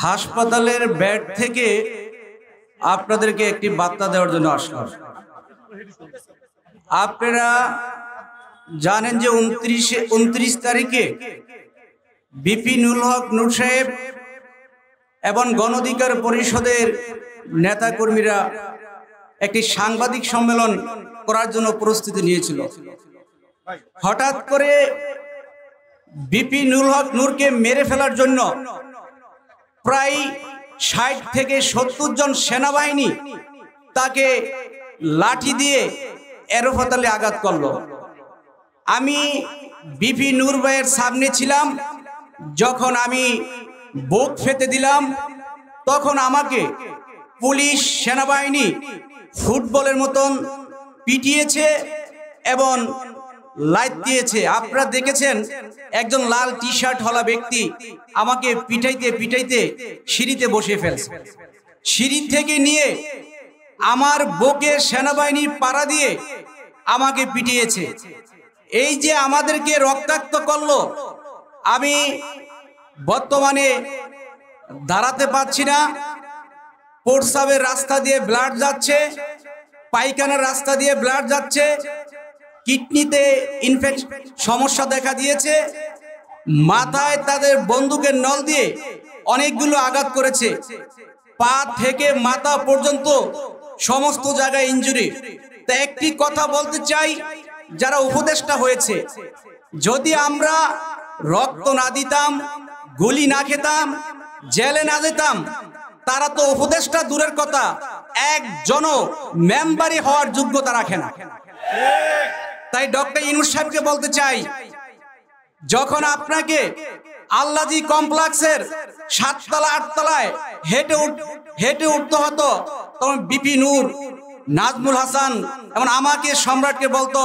হাসপাতালের বেড থেকে আপনাদেরকে একটি বার্তা দেওয়ার জন্য আসলাম। আপনারা জানেন যে 29 তারিখে বিপি নুরুল হক নূর সাহেব এবং গণ অধিকার পরিষদের নেতাকর্মীরা একটি সাংবাদিক সম্মেলন করার জন্য প্রস্তুতি নিয়েছিল। হঠাৎ করে বিপি নুরুল হক নূরকে মেরে ফেলার জন্য প্রায় 60 থেকে 70 জন সেনাবাহিনী তাকে লাঠি দিয়ে এলোপাতাড়ি আঘাত করলো। আমি বিপি নূর ভাইয়ের সামনে ছিলাম। যখন আমি বুক ফেতে দিলাম তখন আমাকে পুলিশ সেনাবাহিনী ফুটবলের মতন পিটিয়েছে এবং লাইট দিয়েছে। আপনারা দেখেছেন একজন লাল টি শার্ট হলা ব্যক্তি আমাকে পিটাইতে পিটাইতে সিঁড়িতে বসে ফেলছে। সিঁড়ি থেকে নিয়ে আমার বুকে সেনাবাহিনীর পাড়া দিয়ে আমাকে পিটিয়েছে। এই যে আমাদেরকে রক্তাক্ত করলো, আমি বর্তমানে দাঁড়াতে পারছি না। প্রস্রাবের রাস্তা দিয়ে ব্লাড যাচ্ছে, পায়খানার রাস্তা দিয়ে ব্লাড যাচ্ছে, কিডনিতে ইনফেকশন সমস্যা দেখা দিয়েছে, মাথায় তাদের বন্দুকের নল দিয়ে অনেকগুলো আঘাত করেছে, পা থেকে মাথা পর্যন্ত সমস্ত জায়গায় ইনজুরি। তা একটি কথা বলতে চাই, যারা উপদেষ্টা হয়েছে, যদি আমরা রক্ত না দিতাম, গুলি না খেতাম, জেলে না যেতাম, তারা তো উপদেষ্টা দূরের কথা একজন মেম্বারই হওয়ার যোগ্যতা রাখে না। তাই ডক্টর ইউনূস সাহেবকে বলতে চাই, যখন আপনাকে আল্লাজি কমপ্লেক্সের 7 তলা 8 তলায় হেঁটে উঠতে হতো, তখন বিপি নূর, নাজমুল হাসান এবং আমাকে সম্রাটকে বলতো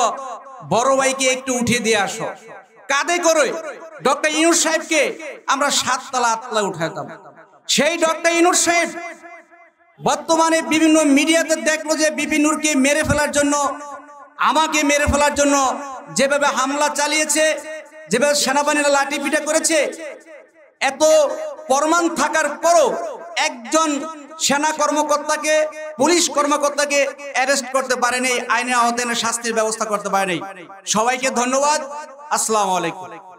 বড় ভাইকে একটু উঠিয়ে দিয়ে আসো। কাঁধে করে ডক্টর ইউনূস সাহেবকে আমরা 7 তলা 8 তলায় উঠাতাম। সেই ডক্টর ইউনূস সাহেব বর্তমানে বিভিন্ন মিডিয়াতে দেখলো যে বিপি নূরকে মেরে ফেলার জন্য, আমাকে মেরে ফেলার জন্য যেভাবে হামলা চালিয়েছে, যেভাবে সেনাবাহিনীরা লাঠিপিটা করেছে, এত প্রমাণ থাকার পরও একজন সেনা কর্মকর্তাকে, পুলিশ কর্মকর্তাকে অ্যারেস্ট করতে পারেনি, আইনের আওতায় শাস্তির ব্যবস্থা করতে পারেনি। সবাইকে ধন্যবাদ। আসসালামু আলাইকুম।